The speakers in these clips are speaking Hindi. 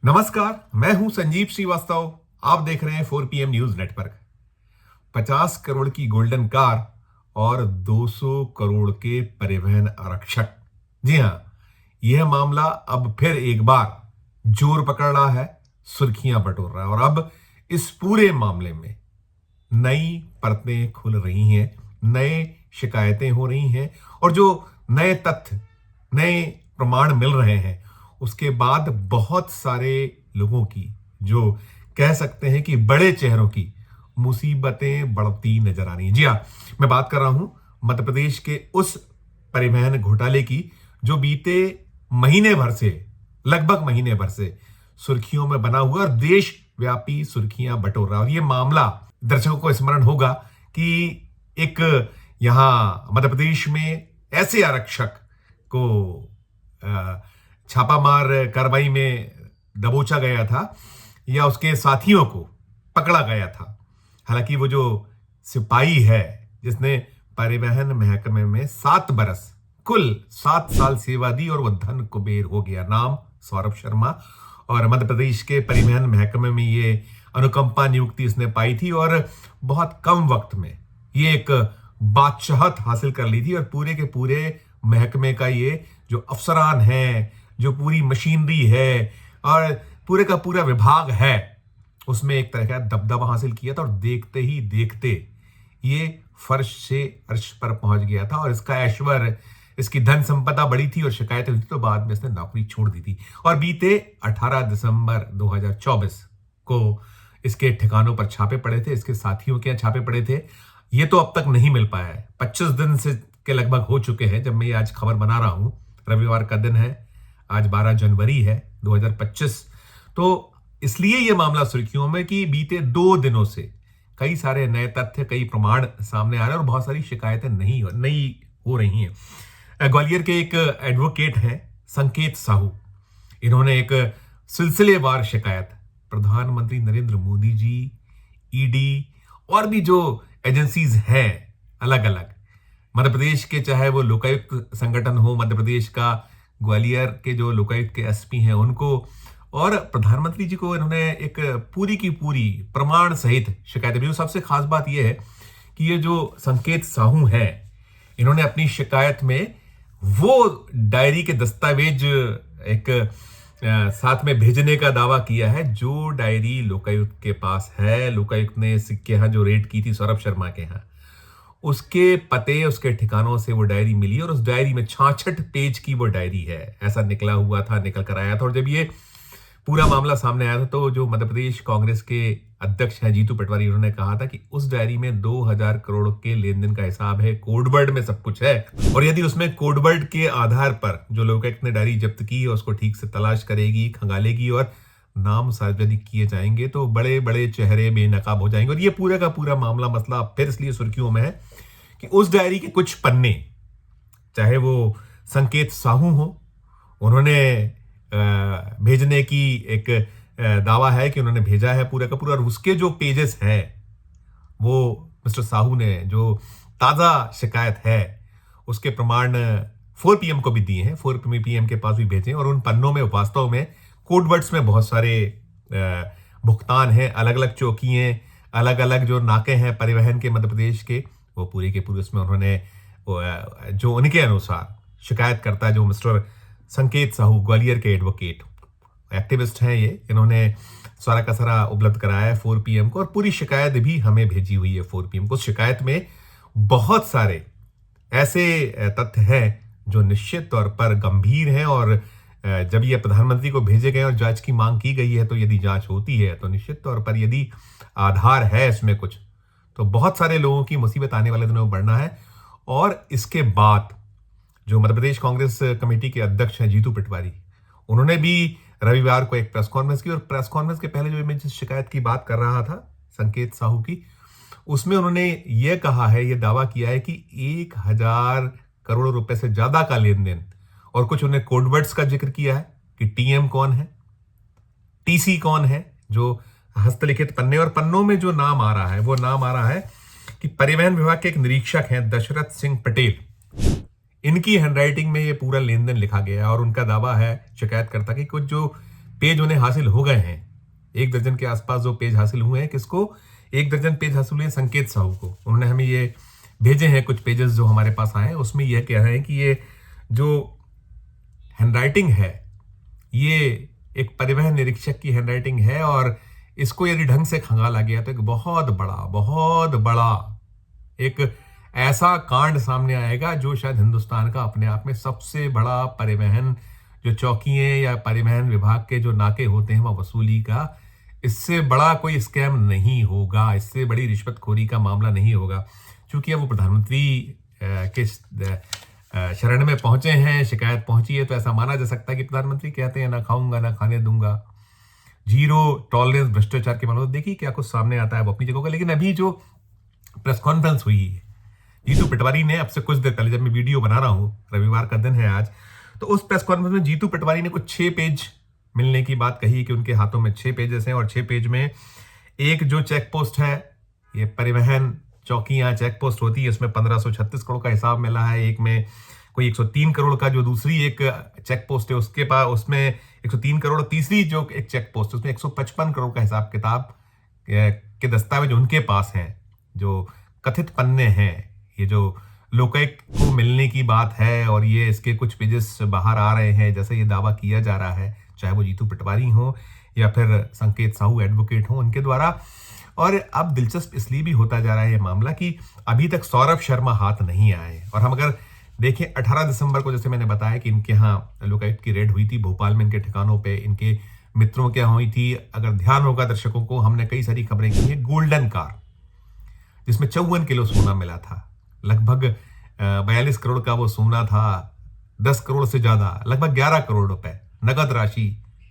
नमस्कार, मैं हूं संजीव श्रीवास्तव। आप देख रहे हैं 4 PM न्यूज नेटवर्क। 50 करोड़ की गोल्डन कार और 200 करोड़ के परिवहन आरक्षक। जी हां, यह मामला अब फिर एक बार जोर पकड़ रहा है, सुर्खियां बटोर रहा है और अब इस पूरे मामले में नई परतें खुल रही हैं, नए शिकायतें हो रही हैं और जो नए तथ्य, नए प्रमाण मिल रहे हैं, उसके बाद बहुत सारे लोगों की, जो कह सकते हैं कि बड़े चेहरों की मुसीबतें बढ़ती नजर आ रही हैं। जी हाँ, मैं बात कर रहा हूं मध्य प्रदेश के उस परिवहन घोटाले की जो बीते महीने भर से, लगभग महीने भर से सुर्खियों में बना हुआ और देशव्यापी सुर्खियां बटोर रहा है। और ये मामला, दर्शकों को स्मरण होगा कि एक यहां मध्य प्रदेश में ऐसे आरक्षक को छापामार कार्रवाई में दबोचा गया था या उसके साथियों को पकड़ा गया था। हालांकि वो जो सिपाही है जिसने परिवहन महकमे में 7 बरस, कुल 7 साल सेवा दी और वो धन कुबेर हो गया, नाम सौरभ शर्मा। और मध्य प्रदेश के परिवहन महकमे में ये अनुकंपा नियुक्ति इसने पाई थी और बहुत कम वक्त में ये एक बादशाहत हासिल कर ली थी और पूरे के पूरे महकमे का ये जो अफसरान है, जो पूरी मशीनरी है और पूरे का पूरा विभाग है, उसमें एक तरह का दबदबा हासिल किया था और देखते ही देखते ये फर्श से अर्श पर पहुंच गया था और इसका ऐश्वर्य, इसकी धन संपदा बड़ी थी और शिकायतें हुई थी, तो बाद में इसने नौकरी छोड़ दी थी। और बीते 18 दिसंबर 2024 को इसके ठिकानों पर छापे पड़े थे, इसके साथियों के यहाँ छापे पड़े थे। ये तो अब तक नहीं मिल पाया है। 25 दिन से के लगभग हो चुके हैं जब मैं ये आज खबर बना रहा हूं। रविवार का दिन है, आज 12 जनवरी है 2025। तो इसलिए यह मामला सुर्खियों में कि बीते 2 दिनों से कई सारे नए तथ्य, कई प्रमाण सामने आ रहे हैं और बहुत सारी शिकायतें नहीं हो रही हैं। ग्वालियर के एक एडवोकेट हैं संकेत साहू, इन्होंने एक सिलसिलेवार शिकायत प्रधानमंत्री नरेंद्र मोदी जी, ईडी और भी जो एजेंसीज हैं अलग अलग मध्य प्रदेश के, चाहे वो लोकायुक्त संगठन हो मध्य प्रदेश का, ग्वालियर के जो लोकायुक्त के एसपी हैं उनको और प्रधानमंत्री जी को, इन्होंने एक पूरी की पूरी प्रमाण सहित शिकायतें दी। सबसे खास बात यह है कि ये जो संकेत साहू हैं, इन्होंने अपनी शिकायत में वो डायरी के दस्तावेज एक साथ में भेजने का दावा किया है जो डायरी लोकायुक्त के पास है। लोकायुक्त ने इसके यहाँ जो रेड की थी सौरभ शर्मा के यहाँ, उसके पते, उसके ठिकानों से वो डायरी मिली और उस डायरी में 66 पेज की वो डायरी है, ऐसा निकला हुआ था, निकल कर आया था। और जब ये पूरा मामला सामने आया था तो जो मध्य प्रदेश कांग्रेस के अध्यक्ष हैं जीतू पटवारी, उन्होंने कहा था कि उस डायरी में 2000 करोड़ के लेन देन का हिसाब है, कोडवर्ड में सब कुछ है और यदि उसमें कोडवर्ड के आधार पर जो लोकायुक्त ने डायरी जब्त की है उसको ठीक से तलाश करेगी, खंगालेगी और नाम सार्वजनिक किए जाएंगे तो बड़े बड़े चेहरे बेनकाब हो जाएंगे। और ये पूरा का पूरा मामला, मसला फिर इसलिए सुर्खियों में है कि उस डायरी के कुछ पन्ने, चाहे वो संकेत साहू हो, उन्होंने भेजने की एक दावा है कि उन्होंने भेजा है पूरा का पूरा, और उसके जो पेजेस हैं वो मिस्टर साहू ने जो ताजा शिकायत है उसके प्रमाण 4 PM को भी दिए हैं, 4 PM के पास भी भेजे हैं और उन पन्नों में वास्तव में कोडवर्ड्स में बहुत सारे भुगतान हैं, अलग अलग चौकियां, अलग अलग जो नाके हैं परिवहन के मध्य प्रदेश के, वो पूरे के पूरे उसमें उन्होंने जो उनके अनुसार शिकायतकर्ता जो मिस्टर संकेत साहू, ग्वालियर के एडवोकेट एक्टिविस्ट हैं ये, इन्होंने सारा का सारा उपलब्ध कराया है 4 PM को और पूरी शिकायत भी हमें भेजी हुई है 4 PM को। शिकायत में बहुत सारे ऐसे तथ्य हैं जो निश्चित तौर पर गंभीर हैं और जब ये प्रधानमंत्री को भेजे गए और जांच की मांग की गई है तो यदि जांच होती है तो निश्चित तौर पर यदि आधार है इसमें कुछ, तो बहुत सारे लोगों की मुसीबत आने वाले दिनों में बढ़ना है। और इसके बाद जो मध्य प्रदेश कांग्रेस कमेटी के अध्यक्ष हैं जीतू पटवारी, उन्होंने भी रविवार को एक प्रेस कॉन्फ्रेंस की और प्रेस कॉन्फ्रेंस के पहले जो मैं जिस शिकायत की बात कर रहा था संकेत साहू की, उसमें उन्होंने ये कहा है, ये दावा किया है कि 1000 करोड़ रुपए से ज्यादा का लेन देन, और कुछ उन्हें कोडवर्ड्स का जिक्र किया है कि टीएम कौन है, टीसी कौन है, जो हस्तलिखित पन्ने और पन्नों में जो नाम आ रहा है वो नाम आ रहा है कि परिवहन विभाग के एक निरीक्षक हैं दशरथ सिंह पटेल, इनकी हैंडराइटिंग में ये पूरा लेन देन लिखा गया है। और उनका दावा है शिकायतकर्ता की कुछ जो पेज उन्हें हासिल हो गए हैं। 1 दर्जन के आसपास जो पेज हासिल हुए हैं। किसको? 1 दर्जन पेज हासिल हुए संकेत साहू को। उन्होंने हमें ये भेजे हैं कुछ पेजेस जो हमारे पास आए हैं। उसमें यह कह रहे हैं कि ये जो हैंडराइटिंग है, ये एक परिवहन निरीक्षक की हैंडराइटिंग है और इसको यदि ढंग से खंगाला गया तो एक बहुत बड़ा एक ऐसा कांड सामने आएगा जो शायद हिंदुस्तान का अपने आप में सबसे बड़ा परिवहन जो चौकियां या परिवहन विभाग के जो नाके होते हैं वह वसूली का, इससे बड़ा कोई स्कैम नहीं होगा, इससे बड़ी रिश्वतखोरी का मामला नहीं होगा। चूंकि अब वो प्रधानमंत्री के शरण में पहुंचे हैं, शिकायत पहुंची है, तो ऐसा माना जा सकता है कि प्रधानमंत्री कहते हैं ना खाऊंगा ना खाने दूंगा, जीरो टॉलरेंस भ्रष्टाचार के मामले। देखिए क्या कुछ सामने आता है वो अपनी जगह का। लेकिन अभी जो प्रेस कॉन्फ्रेंस हुई है, जीतू पटवारी ने, अब से कुछ देर पहले जब मैं वीडियो बना रहा हूं, रविवार का दिन है आज, तो उस प्रेस कॉन्फ्रेंस में जीतू पटवारी ने कुछ 6 पेज मिलने की बात कही कि उनके हाथों में 6 पेजेस हैं और 6 पेज में एक जो चेक पोस्ट है, ये परिवहन चौकियां चेक पोस्ट होती है, उसमें 1536 करोड़ का हिसाब मिला है। एक में कोई 103 करोड़ का जो दूसरी एक चेक पोस्ट है उसके पास, उसमें 103 करोड़, तीसरी जो एक चेक पोस्ट उसमें 155 करोड़ का हिसाब किताब के दस्तावेज उनके पास हैं। जो कथित पन्ने हैं, ये जो लोकायुक्त को मिलने की बात है और ये इसके कुछ पेजेस बाहर आ रहे हैं, जैसे ये दावा किया जा रहा है, चाहे वो जीतू पटवारी हो या फिर संकेत साहू एडवोकेट हो उनके द्वारा। और अब दिलचस्प इसलिए भी होता जा रहा है ये मामला कि अभी तक सौरभ शर्मा हाथ नहीं आए। और हम अगर देखें 18 दिसंबर को, जैसे मैंने बताया कि इनके यहाँ लोकायुक्त की रेड हुई थी भोपाल में, इनके ठिकानों पे, इनके मित्रों के यहाँ हुई थी। अगर ध्यान होगा दर्शकों को, हमने कई सारी खबरें की हैं। गोल्डन कार जिसमें 54 किलो सोना मिला था, लगभग 42 करोड़ का वो सोना था, 10 करोड़ से ज्यादा, लगभग 11 करोड़ रुपए नगद राशि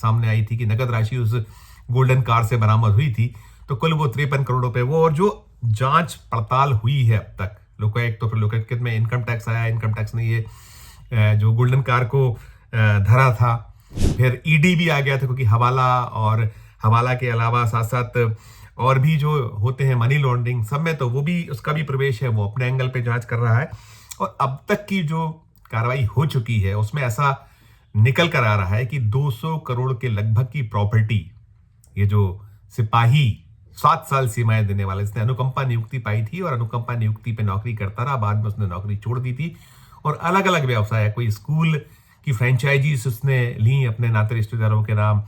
सामने आई थी कि नगद राशि उस गोल्डन कार से बरामद हुई थी। तो कुल वो 53 करोड़ रुपए वो, और जो जांच पड़ताल हुई है अब तक लोकायुक्त, तो फिर लोकायुक्त में इनकम टैक्स आया, इनकम टैक्स ने ये जो गोल्डन कार को धरा था। फिर ईडी भी आ गया था, क्योंकि हवाला और हवाला के अलावा साथ साथ और भी जो होते हैं मनी लॉन्ड्रिंग, सब में तो वो भी, उसका भी प्रवेश है, वो अपने एंगल पे जांच कर रहा है। और अब तक की जो कार्रवाई हो चुकी है उसमें ऐसा निकल कर आ रहा है कि 200 करोड़ के लगभग की प्रॉपर्टी, ये जो सिपाही 7 साल सीमाएं देने वाले, इसने अनुकंपा नियुक्ति पाई थी और अनुकंपा नियुक्ति पे नौकरी करता रहा, बाद में उसने नौकरी छोड़ दी थी और अलग अलग व्यवसाय, कोई स्कूल की फ्रेंचाइजीज उसने ली अपने नाते रिश्तेदारों के नाम,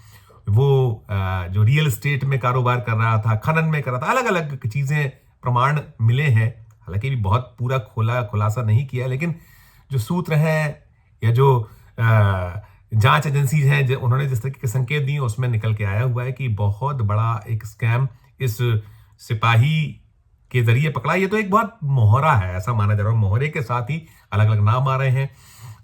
वो जो रियल एस्टेट में कारोबार कर रहा था, खनन में कर रहा था, अलग अलग चीजें प्रमाण मिले हैं। हालांकि भी बहुत पूरा खुलासा नहीं किया, लेकिन जो सूत्र हैं या जो जांच एजेंसी हैं, उन्होंने जिस तरीके के संकेत दिए उसमें निकल के आया हुआ है कि बहुत बड़ा एक स्कैम इस सिपाही के जरिए पकड़ा। ये तो एक बहुत मोहरा है, ऐसा माना जा रहा है। मोहरे के साथ ही अलग अलग नाम आ रहे हैं।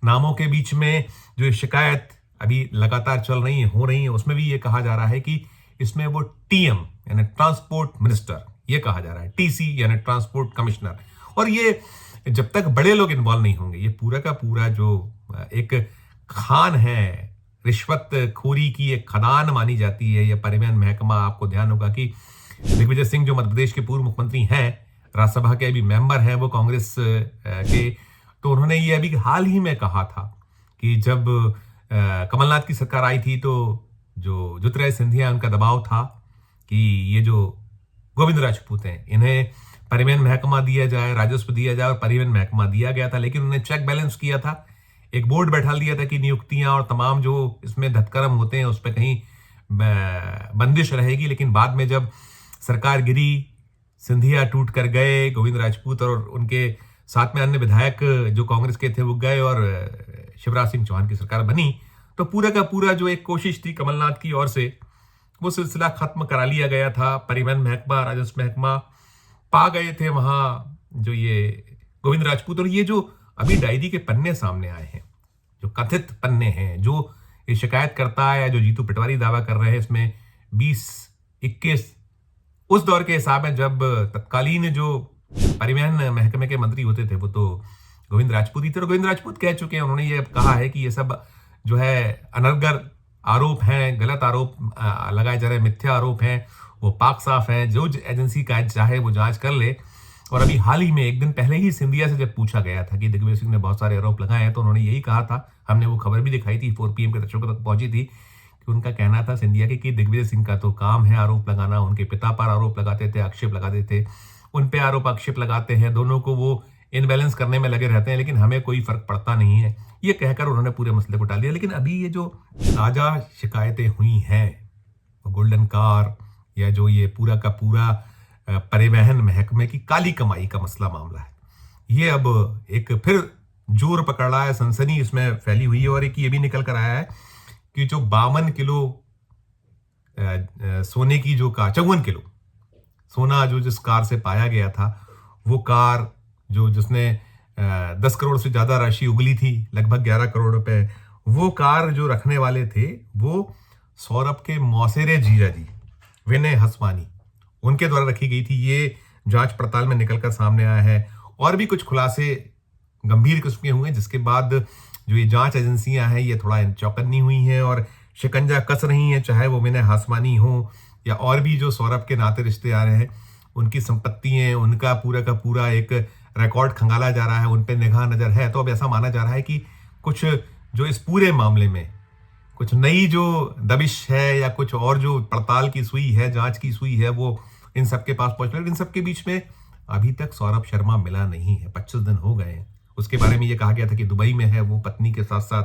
नामों के बीच में जो शिकायत अभी लगातार चल रही है, हो रही है, उसमें भी ये कहा जा रहा है कि इसमें वो टीएम यानी ट्रांसपोर्ट मिनिस्टर, ये कहा जा रहा है, टीसी यानी ट्रांसपोर्ट कमिश्नर, और ये जब तक बड़े लोग इन्वॉल्व नहीं होंगे, ये पूरा का पूरा जो एक खान है, रिश्वत खोरी की एक खदान मानी जाती है ये परिवहन महकमा। आपको ध्यान होगा कि दिग्विजय सिंह जो मध्य प्रदेश के पूर्व मुख्यमंत्री हैं, राज्यसभा के अभी मेंबर हैं वो कांग्रेस के, तो उन्होंने ये अभी हाल ही में कहा था कि जब कमलनाथ की सरकार आई थी तो जो ज्योतिरादित्य सिंधिया, उनका दबाव था कि ये जो गोविंद राजपूत हैं इन्हें परिवहन महकमा दिया जाए, राजस्व दिया जाए, और परिवहन महकमा दिया गया था। लेकिन उन्होंने चेक बैलेंस किया था, एक बोर्ड बैठा दिया था कि नियुक्तियां और तमाम जो इसमें धतकर्म होते हैं उस पर कहीं बंदिश रहेगी। लेकिन बाद में जब सरकार गिरी, सिंधिया टूट कर गए, गोविंद राजपूत और उनके साथ में अन्य विधायक जो कांग्रेस के थे वो गए और शिवराज सिंह चौहान की सरकार बनी, तो पूरा का पूरा जो एक कोशिश थी कमलनाथ की ओर से, वो सिलसिला खत्म करा लिया गया था। परिवहन महकमा, राजस्व महकमा पा गए थे वहां जो ये गोविंद राजपूत। और ये जो अभी डायरी के पन्ने सामने आए हैं, जो कथित पन्ने हैं, जो ये शिकायत करता है, जो जीतू पटवारी दावा कर रहे हैं, इसमें 20-21 उस दौर के हिसाब में जब तत्कालीन जो परिवहन महकमे के मंत्री होते थे वो तो गोविंद राजपूत ही थे। और गोविंद राजपूत कह चुके हैं, उन्होंने ये कहा है कि ये सब जो है अनर्गल आरोप हैं, गलत आरोप लगाए जा रहे हैं, मिथ्या आरोप हैं, वो पाक साफ हैं, जो एजेंसी का चाहे वो जांच कर ले। और अभी हाल ही में एक दिन पहले ही सिंधिया से जब पूछा गया था कि दिग्विजय सिंह ने बहुत सारे आरोप लगाए हैं, तो उन्होंने यही कहा था, हमने वो खबर भी दिखाई थी, 4 PM के दर्शकों तक पहुंची थी, कि उनका कहना था सिंधिया के कि दिग्विजय सिंह का तो काम है आरोप लगाना, उनके पिता पर आरोप लगाते थे, आक्षेप लगाते थे, उन पे आरोप आक्षेप लगाते हैं, दोनों को वो इनबैलेंस करने में लगे रहते हैं, लेकिन हमें कोई फर्क पड़ता नहीं है, ये कहकर उन्होंने पूरे मसले को टाल दिया। लेकिन अभी ये जो ताजा शिकायतें हुई हैं, गोल्डन कार या जो ये पूरा का पूरा परिवहन महकमे की काली कमाई का मसला मामला है, ये अब एक फिर जोर पकड़ रहा है, सनसनी इसमें फैली हुई है। और एक ये भी निकल कर आया है कि जो 52 किलो सोने की जो कार, 54 किलो सोना जो जिस कार से पाया गया था, वो कार जो जिसने 10 करोड़ से ज्यादा राशि उगली थी, लगभग 11 करोड़ रुपए, वो कार जो रखने वाले थे वो सौरभ के मौसेरे जीजा जी विनय हसवानी, उनके द्वारा रखी गई थी। ये जांच पड़ताल में निकलकर सामने आया है। और भी कुछ खुलासे गंभीर किस्म के हुए, जिसके बाद जो ये जांच एजेंसियां हैं ये थोड़ा चौकन्नी हुई हैं और शिकंजा कस रही हैं, चाहे वो विनय हसवानी हो या और भी जो सौरभ के नाते रिश्ते आ रहे हैं, उनकी संपत्ति है, उनका पूरा का पूरा एक रिकॉर्ड खंगाला जा रहा है, उन पे निगाह नजर है। तो अब ऐसा माना जा रहा है कि कुछ जो इस पूरे मामले में कुछ नई जो दबिश है या कुछ और जो पड़ताल की सुई है, जांच की सुई है, वो इन सबके पास पहुंच रही है। इन सबके बीच में अभी तक सौरभ शर्मा मिला नहीं है, 25 दिन हो गए हैं। उसके बारे में ये कहा गया था कि दुबई में है वो पत्नी के साथ साथ,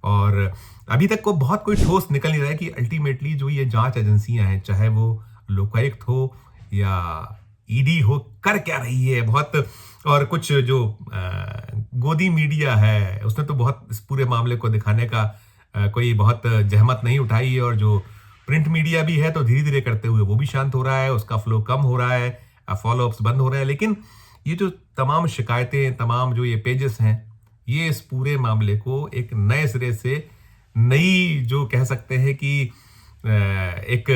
और अभी तक को बहुत कोई ठोस निकल नहीं रहा है कि अल्टीमेटली जो ये जांच एजेंसियां हैं, चाहे वो लोकायुक्त हो या ईडी हो, कर क्या रही है बहुत। और कुछ जो गोदी मीडिया है उसने तो बहुत इस पूरे मामले को दिखाने का कोई बहुत जहमत नहीं उठाई है, और जो प्रिंट मीडिया भी है तो धीरे धीरे करते हुए वो भी शांत हो रहा है, उसका फ्लो कम हो रहा है, फॉलोअप्स बंद हो रहे हैं। लेकिन ये जो तमाम शिकायतें, तमाम जो ये पेजेस हैं, ये इस पूरे मामले को एक नए सिरे से, नई जो कह सकते हैं कि एक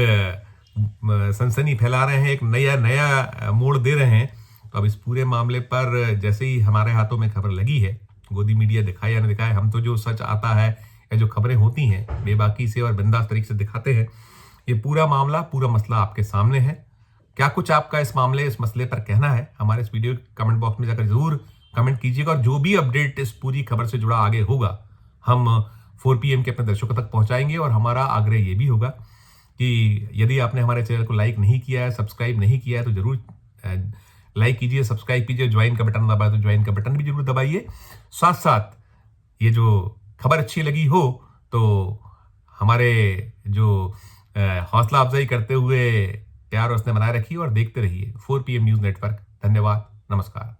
सनसनी फैला रहे हैं, एक नया नया मोड़ दे रहे हैं। तो अब इस पूरे मामले पर जैसे ही हमारे हाथों में खबर लगी है, गोदी मीडिया दिखाए या न दिखाए, हम तो जो सच आता है या जो खबरें होती हैं बेबाकी से और बिंदास तरीके से दिखाते हैं। ये पूरा मामला, पूरा मसला आपके सामने है। क्या कुछ आपका इस मसले पर कहना है, हमारे इस वीडियो कमेंट बॉक्स में जाकर जरूर कमेंट कीजिएगा। और जो भी अपडेट इस पूरी खबर से जुड़ा आगे होगा, हम 4 PM के अपने दर्शकों तक पहुंचाएंगे। और हमारा आग्रह ये भी होगा कि यदि आपने हमारे चैनल को लाइक नहीं किया है, सब्सक्राइब नहीं किया है, तो जरूर लाइक कीजिए, सब्सक्राइब कीजिए, ज्वाइन का बटन दबाए तो ज्वाइन का बटन भी जरूर दबाइए। साथ साथ ये जो खबर अच्छी लगी हो तो हमारे जो हौसला अफजाई करते हुए प्यार उसने बनाए रखिए और देखते रहिए 4 PM न्यूज नेटवर्क। धन्यवाद, नमस्कार।